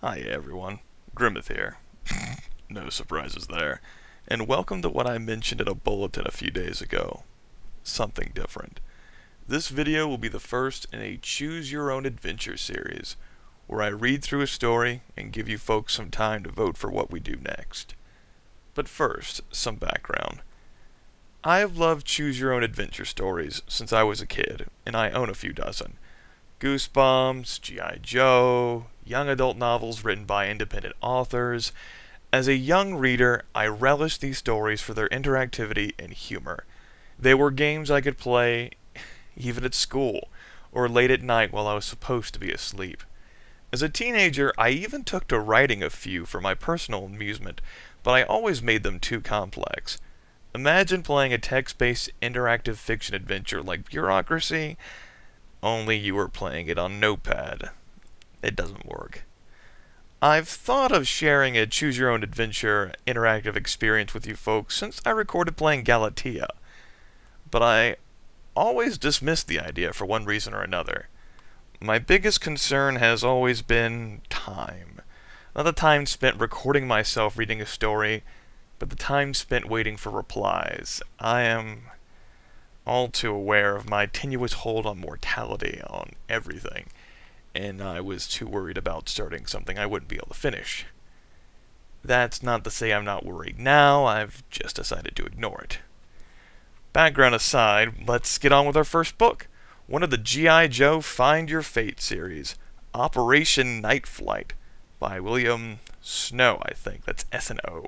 Hi everyone, Grimith here. No surprises there. And welcome to what I mentioned in a bulletin a few days ago. Something different. This video will be the first in a Choose Your Own Adventure series, where I read through a story and give you folks some time to vote for what we do next. But first, some background. I have loved Choose Your Own Adventure stories since I was a kid, and I own a few dozen. Goosebumps, G.I. Joe, young adult novels written by independent authors. As a young reader, I relished these stories for their interactivity and humor. They were games I could play even at school, or late at night while I was supposed to be asleep. As a teenager, I even took to writing a few for my personal amusement, but I always made them too complex. Imagine playing a text-based interactive fiction adventure like Bureaucracy, only you were playing it on Notepad. It doesn't work. I've thought of sharing a Choose Your Own Adventure interactive experience with you folks since I recorded playing Galatea, but I always dismissed the idea for one reason or another. My biggest concern has always been time. Not the time spent recording myself reading a story, but the time spent waiting for replies. I am all too aware of my tenuous hold on mortality on everything, and I was too worried about starting something I wouldn't be able to finish. That's not to say I'm not worried now, I've just decided to ignore it. Background aside, let's get on with our first book, one of the G.I. Joe Find Your Fate series, Operation Night Flight, by William Snow, I think. That's S-N-O.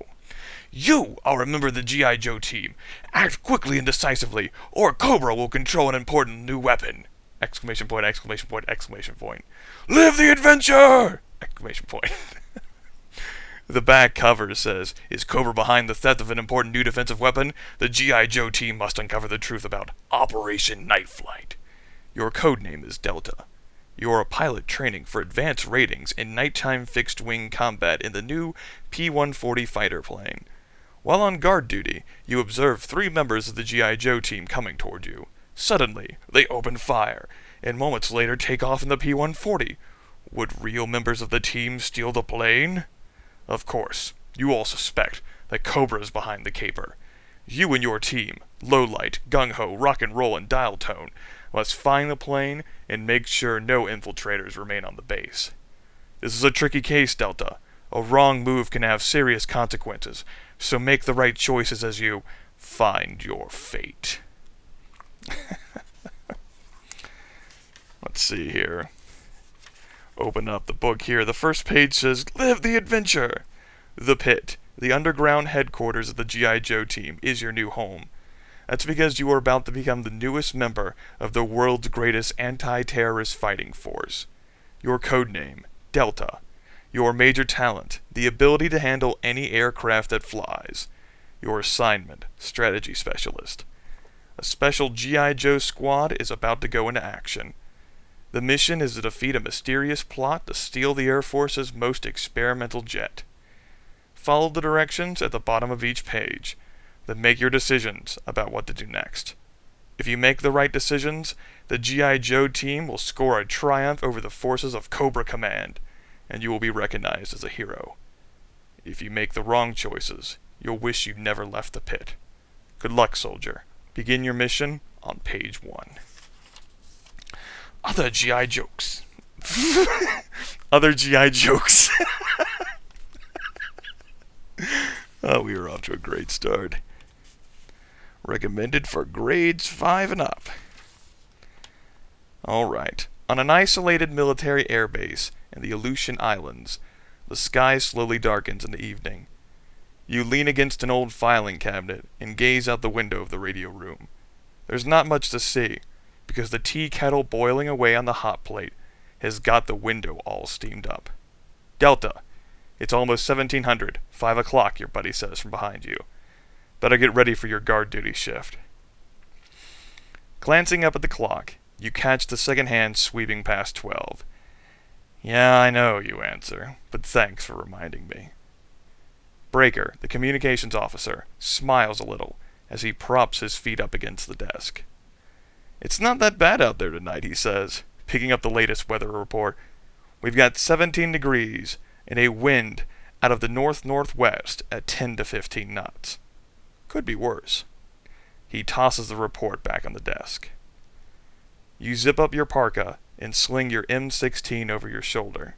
You are a member of the G.I. Joe team. Act quickly and decisively, or Cobra will control an important new weapon! Exclamation point, exclamation point, exclamation point. Live the adventure! Exclamation point. The back cover says, Is Cobra behind the theft of an important new defensive weapon? The G.I. Joe team must uncover the truth about Operation Night Flight. Your codename is Delta. You are a pilot training for advanced ratings in nighttime fixed-wing combat in the new P-140 fighter plane. While on guard duty, you observe 3 members of the G.I. Joe team coming toward you. Suddenly, they open fire, and moments later take off in the P-140. Would real members of the team steal the plane? Of course, you all suspect that Cobra is behind the caper. You and your team, Lowlight, Gung-Ho, Rock and Roll, and Dial Tone, must find the plane and make sure no infiltrators remain on the base. This is a tricky case, Delta. A wrong move can have serious consequences, so make the right choices as you find your fate. Let's see here. Open up the book here. The first page says, Live the adventure! The Pit, the underground headquarters of the G.I. Joe team, is your new home. That's because you are about to become the newest member of the world's greatest anti-terrorist fighting force. Your codename, Delta. Your major talent, the ability to handle any aircraft that flies. Your assignment, strategy specialist. A special G.I. Joe squad is about to go into action. The mission is to defeat a mysterious plot to steal the Air Force's most experimental jet. Follow the directions at the bottom of each page, then make your decisions about what to do next. If you make the right decisions, the G.I. Joe team will score a triumph over the forces of Cobra Command, and you will be recognized as a hero. If you make the wrong choices, you'll wish you'd never left the pit. Good luck, soldier. Begin your mission on page 1. Other G.I. jokes. Other G.I. jokes. Oh, we were off to a great start. Recommended for grades 5 and up. Alright. On an isolated military airbase in the Aleutian Islands, the sky slowly darkens in the evening. You lean against an old filing cabinet and gaze out the window of the radio room. There's not much to see, because the tea kettle boiling away on the hot plate has got the window all steamed up. Delta, it's almost 1700, 5 o'clock, your buddy says from behind you. Better get ready for your guard duty shift. Glancing up at the clock, you catch the second hand sweeping past 12. Yeah, I know, you answer, but thanks for reminding me. Breaker, the communications officer, smiles a little as he props his feet up against the desk. It's not that bad out there tonight, he says, picking up the latest weather report. We've got 17 degrees, and a wind out of the north-northwest at 10 to 15 knots. Could be worse. He tosses the report back on the desk. You zip up your parka and sling your M16 over your shoulder.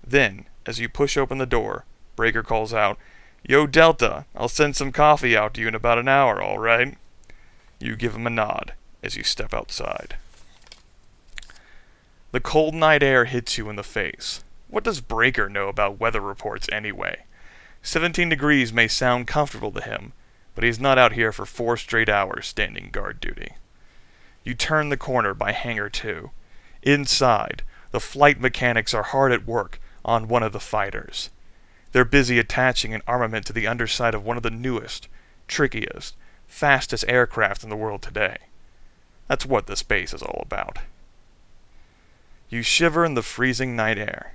Then, as you push open the door, Breaker calls out, "Yo, Delta, I'll send some coffee out to you in about an hour, all right?" You give him a nod as you step outside. The cold night air hits you in the face. What does Breaker know about weather reports anyway? 17 degrees may sound comfortable to him, but he's not out here for 4 straight hours standing guard duty. You turn the corner by Hangar 2. Inside, the flight mechanics are hard at work on one of the fighters. They're busy attaching an armament to the underside of one of the newest, trickiest, fastest aircraft in the world today. That's what this base is all about. You shiver in the freezing night air.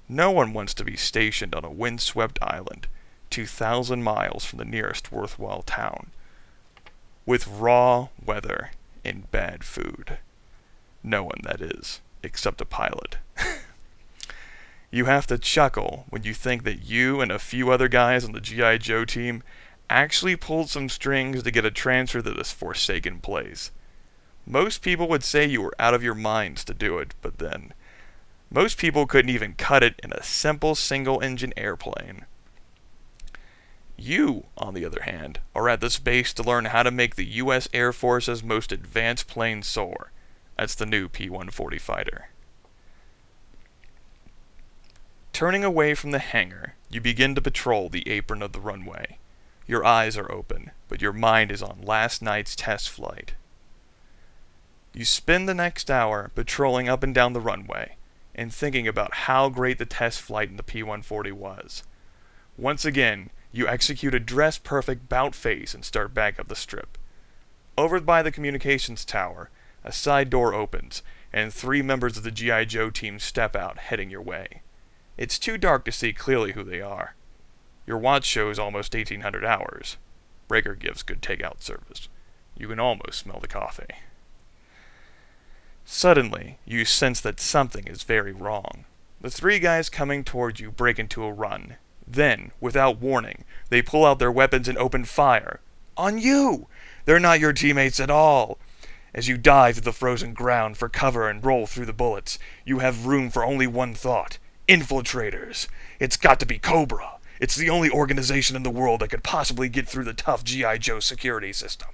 No one wants to be stationed on a windswept island 2,000 miles from the nearest worthwhile town, with raw weather and bad food. No one, that is, except a pilot. You have to chuckle when you think that you and a few other guys on the G.I. Joe team actually pulled some strings to get a transfer to this forsaken place. Most people would say you were out of your minds to do it, but then, most people couldn't even cut it in a simple single-engine airplane. You, on the other hand, are at this base to learn how to make the U.S. Air Force's most advanced plane soar. That's the new P-140 fighter. Turning away from the hangar, you begin to patrol the apron of the runway. Your eyes are open, but your mind is on last night's test flight. You spend the next hour patrolling up and down the runway, and thinking about how great the test flight in the P-140 was. Once again, you execute a dress-perfect bout phase and start back up the strip. Over by the communications tower, a side door opens, and 3 members of the G.I. Joe team step out, heading your way. It's too dark to see clearly who they are. Your watch shows almost 1,800 hours. Breaker gives good takeout service. You can almost smell the coffee. Suddenly, you sense that something is very wrong. The 3 guys coming towards you break into a run. Then, without warning, they pull out their weapons and open fire. On you! They're not your teammates at all! As you dive to the frozen ground for cover and roll through the bullets, you have room for only one thought. Infiltrators! It's got to be Cobra! It's the only organization in the world that could possibly get through the tough G.I. Joe security system.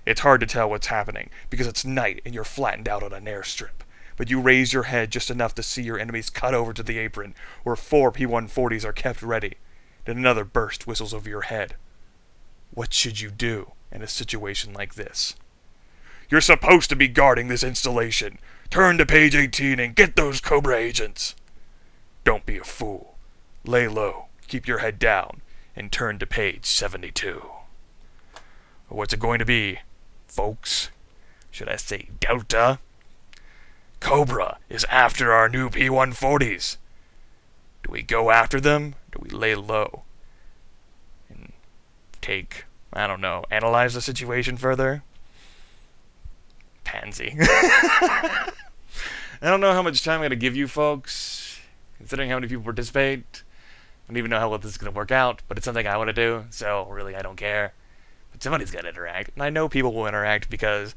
It's hard to tell what's happening, because it's night and you're flattened out on an airstrip. But you raise your head just enough to see your enemies cut over to the apron, where 4 P-140s are kept ready. Then another burst whistles over your head. What should you do in a situation like this? You're supposed to be guarding this installation. Turn to page 18 and get those Cobra agents. Don't be a fool. Lay low, keep your head down, and turn to page 72. What's it going to be, folks? Should I say Delta? Cobra is after our new P-140s. Do we go after them? Do we lay low? And take, I don't know, analyze the situation further? Pansy. I don't know how much time I'm going to give you folks, considering how many people participate. I don't even know how well this is going to work out, but it's something I want to do, so really I don't care. But somebody's got to interact, and I know people will interact because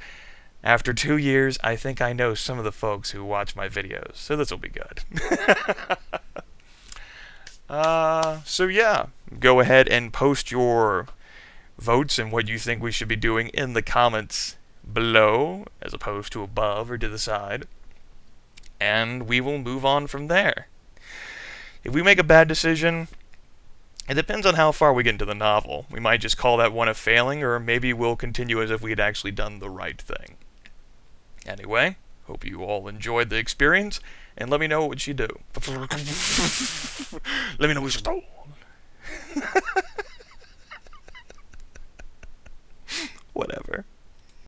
after 2 years, I think I know some of the folks who watch my videos, so this will be good. So yeah, go ahead and post your votes and what you think we should be doing in the comments below, as opposed to above or to the side, and we will move on from there. If we make a bad decision, it depends on how far we get into the novel. We might just call that one a failing, or maybe we'll continue as if we had actually done the right thing. Anyway, hope you all enjoyed the experience, and let me know what you do. Let me know what you do. Whatever.